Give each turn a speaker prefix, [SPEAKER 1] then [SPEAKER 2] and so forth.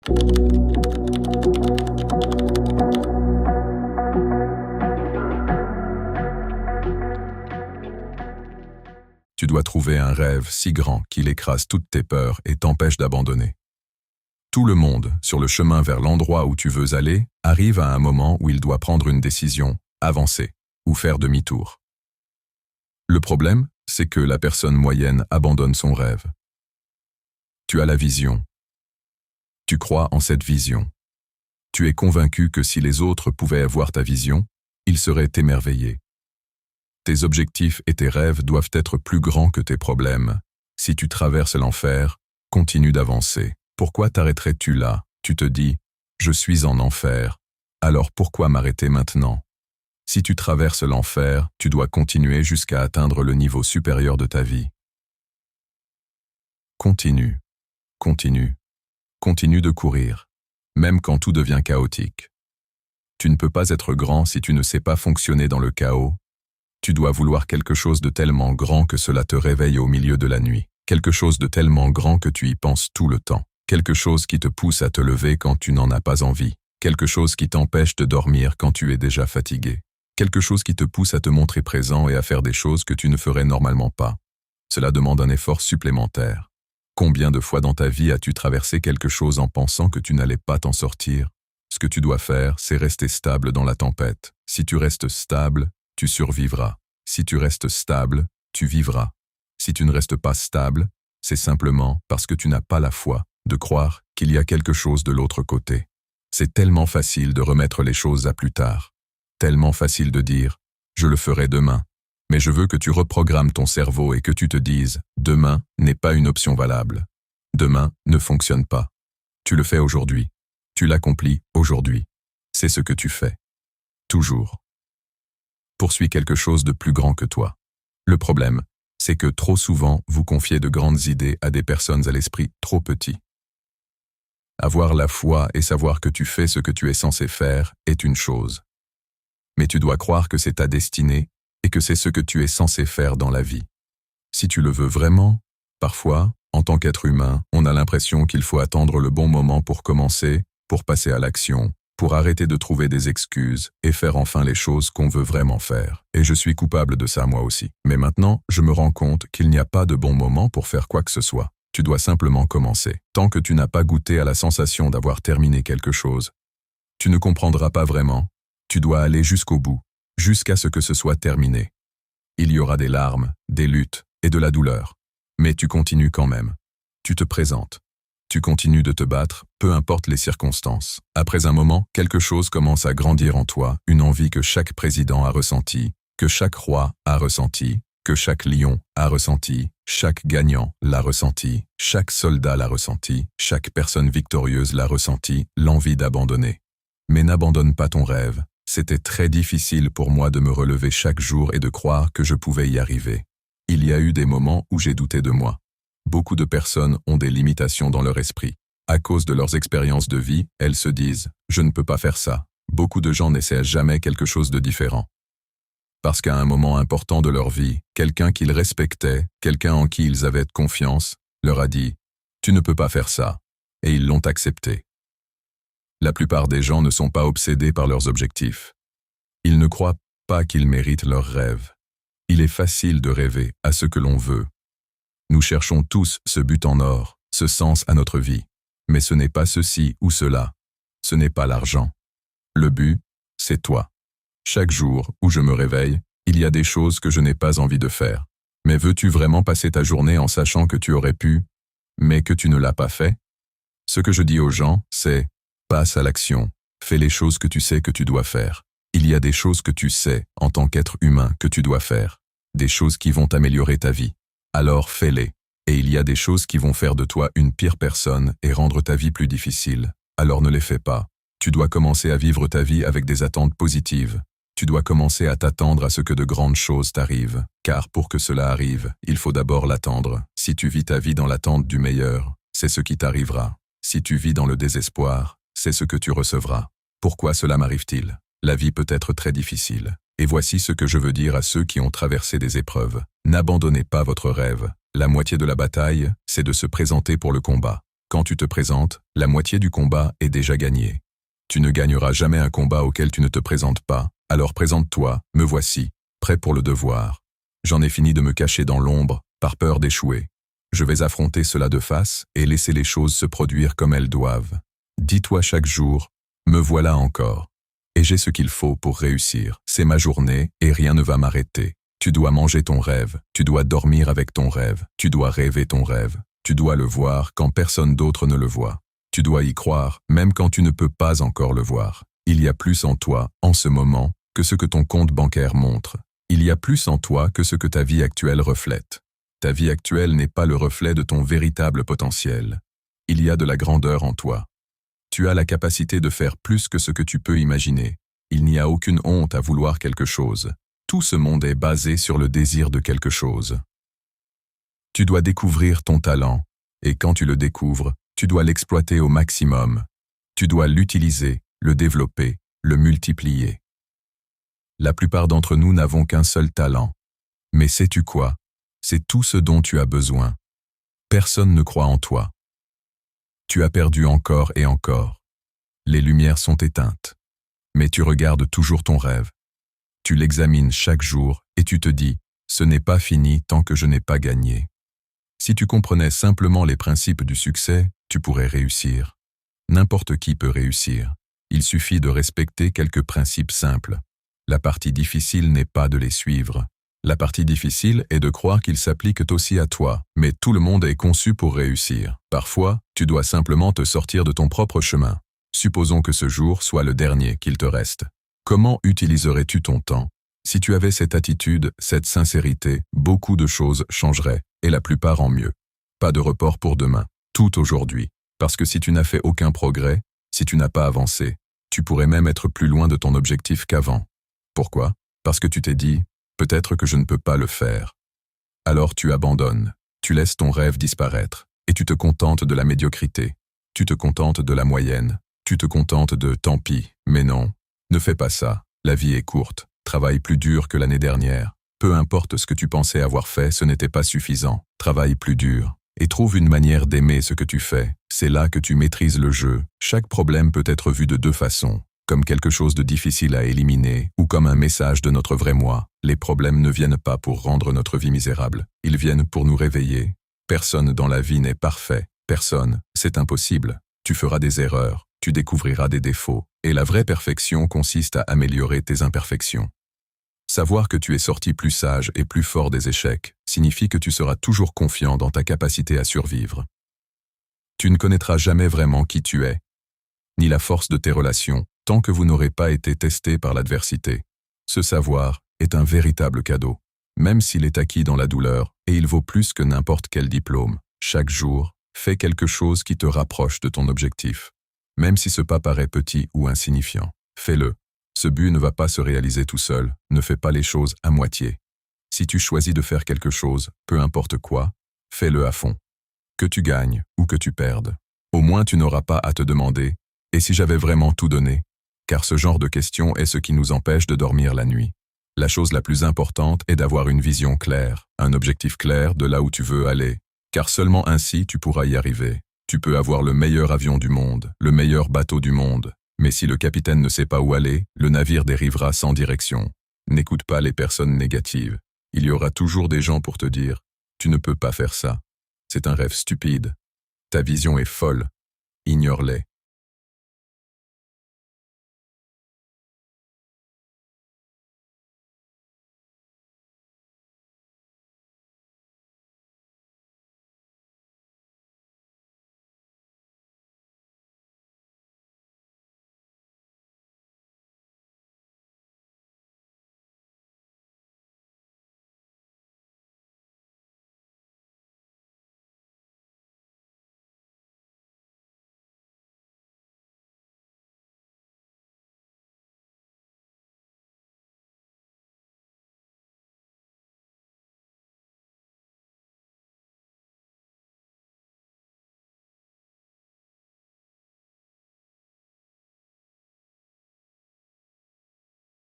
[SPEAKER 1] Tu dois trouver un rêve si grand qu'il écrase toutes tes peurs et t'empêche d'abandonner. Tout le monde, sur le chemin vers l'endroit où tu veux aller, arrive à un moment où il doit prendre une décision, avancer ou faire demi-tour. Le problème, c'est que la personne moyenne abandonne son rêve. Tu as la vision. Tu crois en cette vision. Tu es convaincu que si les autres pouvaient avoir ta vision, ils seraient émerveillés. Tes objectifs et tes rêves doivent être plus grands que tes problèmes. Si tu traverses l'enfer, continue d'avancer. Pourquoi t'arrêterais-tu là? Tu te dis, je suis en enfer. Alors pourquoi m'arrêter maintenant? Si tu traverses l'enfer, tu dois continuer jusqu'à atteindre le niveau supérieur de ta vie. Continue, continue, continue de courir, même quand tout devient chaotique. Tu ne peux pas être grand si tu ne sais pas fonctionner dans le chaos. Tu dois vouloir quelque chose de tellement grand que cela te réveille au milieu de la nuit. Quelque chose de tellement grand que tu y penses tout le temps. Quelque chose qui te pousse à te lever quand tu n'en as pas envie. Quelque chose qui t'empêche de dormir quand tu es déjà fatigué. Quelque chose qui te pousse à te montrer présent et à faire des choses que tu ne ferais normalement pas. Cela demande un effort supplémentaire. Combien de fois dans ta vie as-tu traversé quelque chose en pensant que tu n'allais pas t'en sortir? Ce que tu dois faire, c'est rester stable dans la tempête. Si tu restes stable, tu survivras. Si tu restes stable, tu vivras. Si tu ne restes pas stable, c'est simplement parce que tu n'as pas la foi de croire qu'il y a quelque chose de l'autre côté. C'est tellement facile de remettre les choses à plus tard. Tellement facile de dire « je le ferai demain ». Mais je veux que tu reprogrammes ton cerveau et que tu te dises « demain n'est pas une option valable ». Demain ne fonctionne pas. Tu le fais aujourd'hui. Tu l'accomplis aujourd'hui. C'est ce que tu fais. Toujours. Poursuis quelque chose de plus grand que toi. Le problème, c'est que trop souvent, vous confiez de grandes idées à des personnes à l'esprit trop petit. Avoir la foi et savoir que tu fais ce que tu es censé faire est une chose. Mais tu dois croire que c'est ta destinée et que c'est ce que tu es censé faire dans la vie. Si tu le veux vraiment, parfois, en tant qu'être humain, on a l'impression qu'il faut attendre le bon moment pour commencer, pour passer à l'action, pour arrêter de trouver des excuses et faire enfin les choses qu'on veut vraiment faire. Et je suis coupable de ça moi aussi. Mais maintenant, je me rends compte qu'il n'y a pas de bon moment pour faire quoi que ce soit. Tu dois simplement commencer. Tant que tu n'as pas goûté à la sensation d'avoir terminé quelque chose, tu ne comprendras pas vraiment. Tu dois aller jusqu'au bout, jusqu'à ce que ce soit terminé. Il y aura des larmes, des luttes et de la douleur. Mais tu continues quand même. Tu te présentes. Tu continues de te battre, peu importe les circonstances. Après un moment, quelque chose commence à grandir en toi, une envie que chaque président a ressentie, que chaque roi a ressentie, que chaque lion a ressenti, chaque gagnant l'a ressenti, chaque soldat l'a ressenti, chaque personne victorieuse l'a ressenti, l'envie d'abandonner. Mais n'abandonne pas ton rêve. C'était très difficile pour moi de me relever chaque jour et de croire que je pouvais y arriver. Il y a eu des moments où j'ai douté de moi. Beaucoup de personnes ont des limitations dans leur esprit. À cause de leurs expériences de vie, elles se disent « je ne peux pas faire ça ». Beaucoup de gens n'essaient jamais quelque chose de différent. Parce qu'à un moment important de leur vie, quelqu'un qu'ils respectaient, quelqu'un en qui ils avaient confiance, leur a dit « tu ne peux pas faire ça ». Et ils l'ont accepté. La plupart des gens ne sont pas obsédés par leurs objectifs. Ils ne croient pas qu'ils méritent leurs rêves. Il est facile de rêver à ce que l'on veut. Nous cherchons tous ce but en or, ce sens à notre vie. Mais ce n'est pas ceci ou cela. Ce n'est pas l'argent. Le but, c'est toi. Chaque jour où je me réveille, il y a des choses que je n'ai pas envie de faire. Mais veux-tu vraiment passer ta journée en sachant que tu aurais pu, mais que tu ne l'as pas fait? Ce que je dis aux gens, c'est « passe à l'action, fais les choses que tu sais que tu dois faire ». Il y a des choses que tu sais, en tant qu'être humain, que tu dois faire. Des choses qui vont améliorer ta vie. Alors fais-les. Et il y a des choses qui vont faire de toi une pire personne et rendre ta vie plus difficile. Alors ne les fais pas. Tu dois commencer à vivre ta vie avec des attentes positives. Tu dois commencer à t'attendre à ce que de grandes choses t'arrivent. Car pour que cela arrive, il faut d'abord l'attendre. Si tu vis ta vie dans l'attente du meilleur, c'est ce qui t'arrivera. Si tu vis dans le désespoir, c'est ce que tu recevras. Pourquoi cela m'arrive-t-il? La vie peut être très difficile. Et voici ce que je veux dire à ceux qui ont traversé des épreuves. N'abandonnez pas votre rêve. La moitié de la bataille, c'est de se présenter pour le combat. Quand tu te présentes, la moitié du combat est déjà gagnée. Tu ne gagneras jamais un combat auquel tu ne te présentes pas, alors présente-toi, me voici, prêt pour le devoir. J'en ai fini de me cacher dans l'ombre, par peur d'échouer. Je vais affronter cela de face et laisser les choses se produire comme elles doivent. Dis-toi chaque jour, me voilà encore. Et j'ai ce qu'il faut pour réussir. C'est ma journée et rien ne va m'arrêter. Tu dois manger ton rêve, tu dois dormir avec ton rêve, tu dois rêver ton rêve, tu dois le voir quand personne d'autre ne le voit. Tu dois y croire, même quand tu ne peux pas encore le voir. Il y a plus en toi, en ce moment, que ce que ton compte bancaire montre. Il y a plus en toi que ce que ta vie actuelle reflète. Ta vie actuelle n'est pas le reflet de ton véritable potentiel. Il y a de la grandeur en toi. Tu as la capacité de faire plus que ce que tu peux imaginer. Il n'y a aucune honte à vouloir quelque chose. Tout ce monde est basé sur le désir de quelque chose. Tu dois découvrir ton talent, et quand tu le découvres, tu dois l'exploiter au maximum. Tu dois l'utiliser, le développer, le multiplier. La plupart d'entre nous n'avons qu'un seul talent. Mais sais-tu quoi? C'est tout ce dont tu as besoin. Personne ne croit en toi. Tu as perdu encore et encore. Les lumières sont éteintes. Mais tu regardes toujours ton rêve. Tu l'examines chaque jour et tu te dis, ce n'est pas fini tant que je n'ai pas gagné. Si tu comprenais simplement les principes du succès, tu pourrais réussir. N'importe qui peut réussir. Il suffit de respecter quelques principes simples. La partie difficile n'est pas de les suivre. La partie difficile est de croire qu'ils s'appliquent aussi à toi, mais tout le monde est conçu pour réussir. Parfois, tu dois simplement te sortir de ton propre chemin. Supposons que ce jour soit le dernier qu'il te reste. Comment utiliserais-tu ton temps? Si tu avais cette attitude, cette sincérité, beaucoup de choses changeraient, et la plupart en mieux. Pas de report pour demain, tout aujourd'hui. Parce que si tu n'as fait aucun progrès, si tu n'as pas avancé, tu pourrais même être plus loin de ton objectif qu'avant. Pourquoi? Parce que tu t'es dit, peut-être que je ne peux pas le faire. Alors tu abandonnes, tu laisses ton rêve disparaître, et tu te contentes de la médiocrité. Tu te contentes de la moyenne, tu te contentes de tant pis, mais non. Ne fais pas ça, la vie est courte, travaille plus dur que l'année dernière. Peu importe ce que tu pensais avoir fait, ce n'était pas suffisant. Travaille plus dur, et trouve une manière d'aimer ce que tu fais. C'est là que tu maîtrises le jeu. Chaque problème peut être vu de deux façons, comme quelque chose de difficile à éliminer, ou comme un message de notre vrai moi. Les problèmes ne viennent pas pour rendre notre vie misérable, ils viennent pour nous réveiller. Personne dans la vie n'est parfait, personne, c'est impossible. Tu feras des erreurs, tu découvriras des défauts, et la vraie perfection consiste à améliorer tes imperfections. Savoir que tu es sorti plus sage et plus fort des échecs signifie que tu seras toujours confiant dans ta capacité à survivre. Tu ne connaîtras jamais vraiment qui tu es, ni la force de tes relations, tant que vous n'aurez pas été testé par l'adversité. Ce savoir est un véritable cadeau, même s'il est acquis dans la douleur, et il vaut plus que n'importe quel diplôme. Chaque jour, fais quelque chose qui te rapproche de ton objectif. Même si ce pas paraît petit ou insignifiant, fais-le. Ce but ne va pas se réaliser tout seul, ne fais pas les choses à moitié. Si tu choisis de faire quelque chose, peu importe quoi, fais-le à fond. Que tu gagnes ou que tu perdes. Au moins tu n'auras pas à te demander « Et si j'avais vraiment tout donné ?» Car ce genre de question est ce qui nous empêche de dormir la nuit. La chose la plus importante est d'avoir une vision claire, un objectif clair de là où tu veux aller. Car seulement ainsi tu pourras y arriver. Tu peux avoir le meilleur avion du monde, le meilleur bateau du monde. Mais si le capitaine ne sait pas où aller, le navire dérivera sans direction. N'écoute pas les personnes négatives. Il y aura toujours des gens pour te dire « Tu ne peux pas faire ça. C'est un rêve stupide. Ta vision est folle. Ignore-les.